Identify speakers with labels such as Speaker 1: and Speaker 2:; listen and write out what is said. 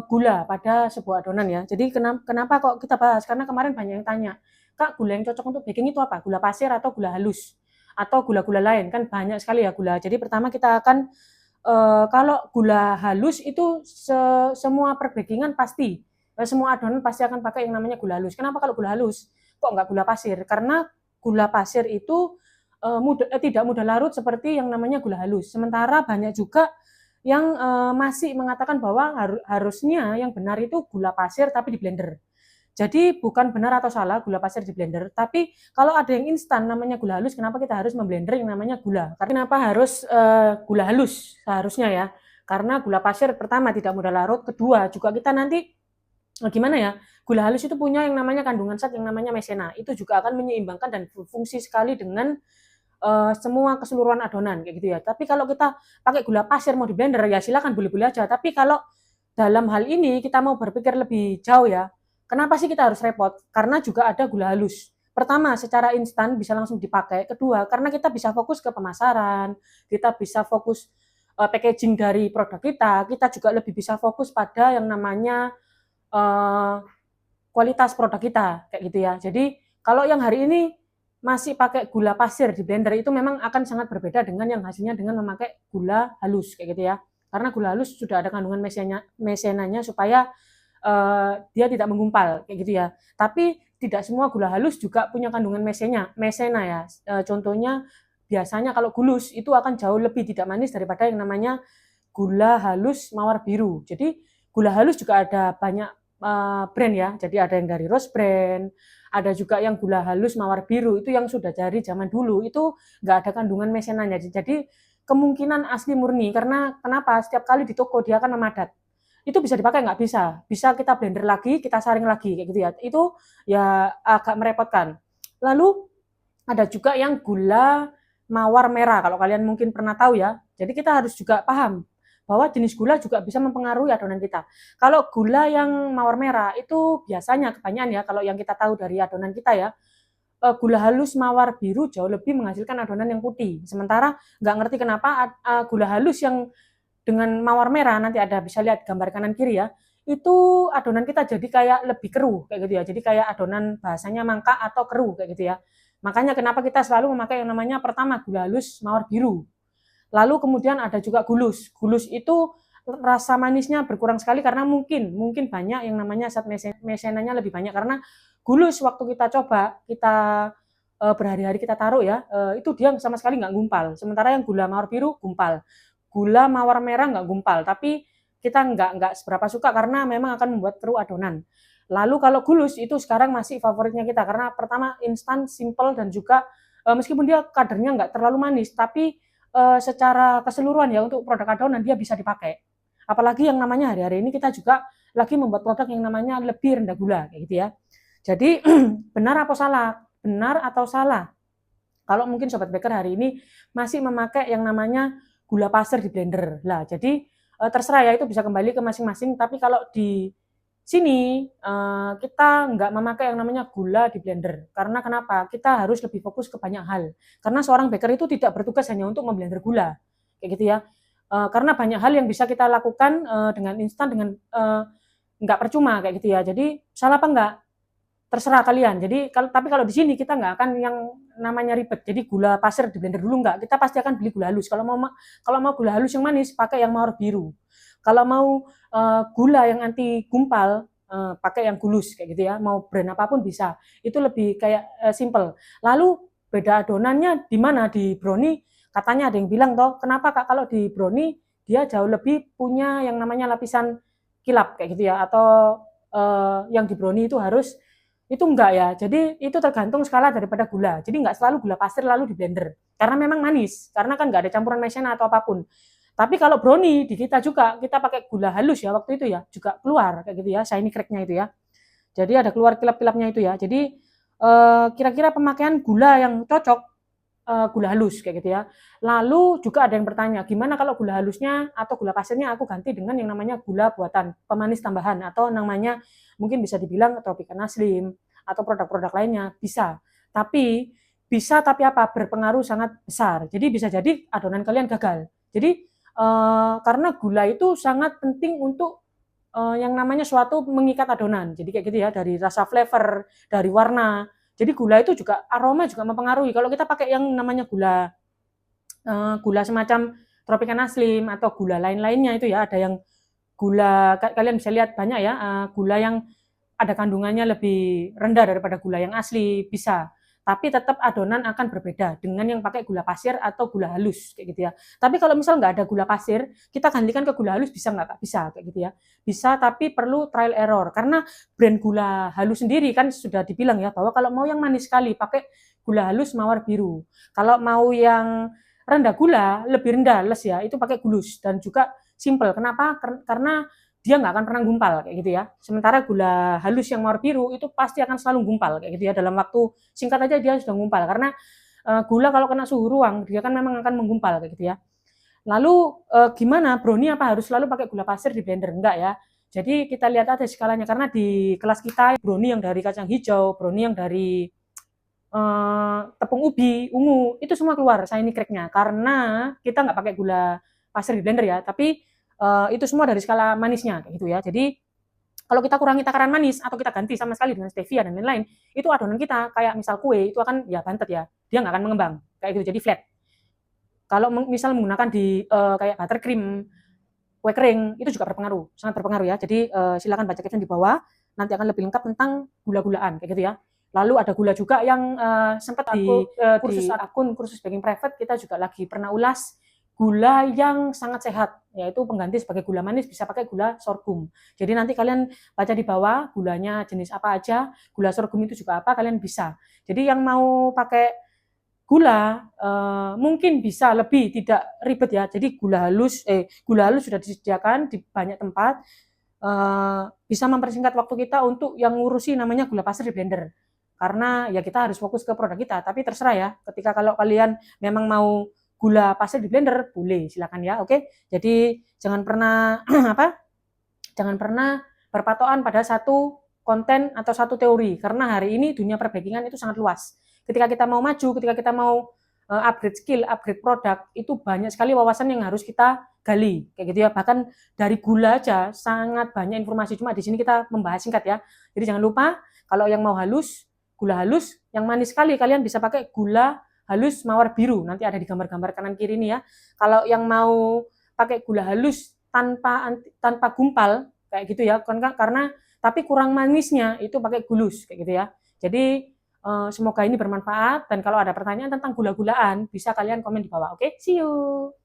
Speaker 1: gula pada sebuah adonan ya. Jadi kenapa kok kita bahas? Karena kemarin banyak yang tanya, Kak, gula yang cocok untuk baking itu apa? Gula pasir atau gula halus? Atau gula-gula lain? Kan banyak sekali ya gula. Jadi pertama kita akan kalau gula halus itu semua perbakingan pasti, semua adonan pasti akan pakai yang namanya gula halus. Kenapa kalau gula halus? Kok nggak gula pasir? Karena gula pasir itu tidak mudah larut seperti yang namanya gula halus. Sementara banyak juga yang masih mengatakan bahwa harusnya yang benar itu gula pasir tapi di blender. Jadi bukan benar atau salah gula pasir di blender, tapi kalau ada yang instan namanya gula halus, kenapa kita harus memblender yang namanya gula? Karena kenapa harus gula halus seharusnya ya? Karena gula pasir pertama tidak mudah larut, kedua juga kita nanti gimana ya? Gula halus itu punya yang namanya kandungan zat yang namanya mesena. Itu juga akan menyeimbangkan dan berfungsi sekali dengan semua keseluruhan adonan kayak gitu ya. Tapi kalau kita pakai gula pasir mau di blender ya silakan boleh-boleh aja. Tapi kalau dalam hal ini kita mau berpikir lebih jauh ya, kenapa sih kita harus repot? Karena juga ada gula halus. Pertama, secara instan bisa langsung dipakai. Kedua, karena kita bisa fokus ke pemasaran, kita bisa fokus packaging dari produk kita juga lebih bisa fokus pada yang namanya uh, kualitas produk kita, kayak gitu ya. Jadi kalau yang hari ini masih pakai gula pasir di blender itu memang akan sangat berbeda dengan yang hasilnya dengan memakai gula halus, kayak gitu ya. Karena gula halus sudah ada kandungan mesenanya supaya dia tidak menggumpal kayak gitu ya. Tapi tidak semua gula halus juga punya kandungan mesena ya. Contohnya biasanya kalau gulus itu akan jauh lebih tidak manis daripada yang namanya gula halus mawar biru. Jadi gula halus juga ada banyak brand ya. Jadi ada yang dari Rose Brand, ada juga yang gula halus mawar biru itu yang sudah dari zaman dulu itu nggak ada kandungan mesenanya. Jadi kemungkinan asli murni karena kenapa setiap kali di toko dia akan memadat itu bisa dipakai nggak bisa kita blender lagi kita saring lagi kayak gitu ya itu ya agak merepotkan. Lalu ada juga yang gula mawar merah kalau kalian mungkin pernah tahu ya. Jadi kita harus juga paham bahwa jenis gula juga bisa mempengaruhi adonan kita. Kalau gula yang mawar merah itu biasanya kebanyakan ya kalau yang kita tahu dari adonan kita ya gula halus mawar biru jauh lebih menghasilkan adonan yang putih. Sementara nggak ngerti kenapa gula halus yang dengan mawar merah nanti ada bisa lihat gambar kanan kiri ya itu adonan kita jadi kayak lebih keruh kayak gitu ya jadi kayak adonan bahasanya mangka atau keruh kayak gitu ya makanya kenapa kita selalu memakai yang namanya pertama gula halus mawar biru lalu kemudian ada juga gulus gulus itu rasa manisnya berkurang sekali karena mungkin banyak yang namanya zat mesenanya lebih banyak karena gulus waktu kita coba kita berhari-hari kita taruh ya itu dia sama sekali nggak gumpal sementara yang gula mawar biru gumpal gula mawar merah nggak gumpal tapi kita nggak seberapa suka karena memang akan membuat keruh adonan. Lalu kalau gulus itu sekarang masih favoritnya kita karena pertama instan, simple dan juga meskipun dia kadarnya nggak terlalu manis tapi secara keseluruhan ya untuk produk adonan dia bisa dipakai. Apalagi yang namanya hari-hari ini kita juga lagi membuat produk yang namanya lebih rendah gula kayak gitu ya. Jadi benar atau salah? Benar atau salah? Kalau mungkin sobat baker hari ini masih memakai yang namanya gula pasir di blender. Lah, jadi terserah ya itu bisa kembali ke masing-masing. Tapi kalau di sini kita nggak memakai yang namanya gula di blender. Karena kenapa? Kita harus lebih fokus ke banyak hal. Karena seorang baker itu tidak bertugas hanya untuk memblender gula, kayak gitu ya. Karena banyak hal yang bisa kita lakukan dengan instan dengan nggak percuma kayak gitu ya. Jadi salah apa enggak? Terserah kalian. Jadi tapi kalau di sini kita nggak akan yang namanya ribet. Jadi gula pasir di blender dulu nggak. Kita pasti akan beli gula halus. Kalau mau gula halus yang manis pakai yang mawar biru. Kalau mau gula yang anti gumpal pakai yang gulus kayak gitu ya. Mau brand apapun bisa. Itu lebih kayak simple. Lalu beda adonannya di mana di brownie? Katanya ada yang bilang toh, kenapa Kak kalau di brownie dia jauh lebih punya yang namanya lapisan kilap kayak gitu ya atau yang di brownie itu harus itu enggak ya. Jadi itu tergantung skala daripada gula. Jadi enggak selalu gula pasir lalu di blender. Karena memang manis. Karena kan enggak ada campuran maizena atau apapun. Tapi kalau brownie di kita juga kita pakai gula halus ya waktu itu ya juga keluar kayak gitu ya shiny cracknya itu ya. Jadi ada keluar kilap-kilapnya itu ya. Jadi kira-kira pemakaian gula yang cocok gula halus kayak gitu ya. Lalu juga ada yang bertanya, gimana kalau gula halusnya atau gula pasirnya aku ganti dengan yang namanya gula buatan, pemanis tambahan atau namanya mungkin bisa dibilang Tropicana Slim atau produk-produk lainnya bisa. Tapi bisa tapi apa berpengaruh sangat besar. Jadi bisa jadi adonan kalian gagal. Jadi karena gula itu sangat penting untuk yang namanya suatu mengikat adonan. Jadi kayak gitu ya, dari rasa flavor, dari warna. Jadi gula itu juga aroma juga mempengaruhi. Kalau kita pakai yang namanya gula semacam Tropicana Slim atau gula lain-lainnya itu ya, ada yang gula kalian bisa lihat banyak ya, gula yang ada kandungannya lebih rendah daripada gula yang asli, bisa. Tapi tetap adonan akan berbeda dengan yang pakai gula pasir atau gula halus kayak gitu ya. Tapi kalau misal nggak ada gula pasir, kita gantikan ke gula halus bisa nggak? Bisa kayak gitu ya. Bisa, tapi perlu trial error karena brand gula halus sendiri kan sudah dibilang ya bahwa kalau mau yang manis sekali pakai gula halus mawar biru. Kalau mau yang rendah gula, lebih rendah les ya, itu pakai gulus dan juga simple. Kenapa? Karena dia nggak akan pernah gumpal kayak gitu ya. Sementara gula halus yang mawar biru itu pasti akan selalu gumpal kayak gitu ya. Dalam waktu singkat aja dia sudah gumpal karena gula kalau kena suhu ruang dia kan memang akan menggumpal kayak gitu ya. Lalu gimana brownie apa harus selalu pakai gula pasir di blender? Enggak ya. Jadi kita lihat aja skalanya karena di kelas kita brownie yang dari kacang hijau, brownie yang dari tepung ubi, ungu itu semua keluar shiny cracknya karena kita nggak pakai gula pasir di blender ya, tapi itu semua dari skala manisnya kayak gitu ya. Jadi kalau kita kurangi takaran manis atau kita ganti sama sekali dengan stevia dan lain-lain, itu adonan kita kayak misal kue itu akan ya bantet ya, dia nggak akan mengembang kayak gitu, jadi flat. Kalau misal menggunakan di kayak buttercream, kue kering itu juga berpengaruh, sangat berpengaruh ya. Jadi silakan baca caption di bawah, nanti akan lebih lengkap tentang gula-gulaan kayak gitu ya. Lalu ada gula juga yang sempat di akun kursus baking private kita juga lagi pernah ulas gula yang sangat sehat, yaitu pengganti sebagai gula manis bisa pakai gula sorghum. Jadi nanti kalian baca di bawah gulanya jenis apa aja, gula sorghum itu juga apa, kalian bisa. Jadi yang mau pakai gula mungkin bisa lebih tidak ribet ya. Jadi gula halus sudah disediakan di banyak tempat, bisa mempersingkat waktu kita untuk yang ngurusi namanya gula pasir di blender. Karena ya kita harus fokus ke produk kita, tapi terserah ya. Ketika kalau kalian memang mau gula pasir di blender, boleh silakan ya. Oke. Jadi jangan pernah apa? Jangan pernah berpatokan pada satu konten atau satu teori karena hari ini dunia perbakingan itu sangat luas. Ketika kita mau maju, ketika kita mau upgrade skill, upgrade produk, itu banyak sekali wawasan yang harus kita gali kayak gitu ya. Bahkan dari gula aja sangat banyak informasi, cuma di sini kita membahas singkat ya. Jadi jangan lupa kalau yang mau halus, gula halus, yang manis sekali kalian bisa pakai gula halus mawar biru. Nanti ada di gambar-gambar kanan kiri ini ya. Kalau yang mau pakai gula halus tanpa gumpal kayak gitu ya, karena tapi kurang manisnya itu pakai gulus kayak gitu ya. Jadi semoga ini bermanfaat dan kalau ada pertanyaan tentang gula-gulaan bisa kalian komen di bawah. Oke, see you.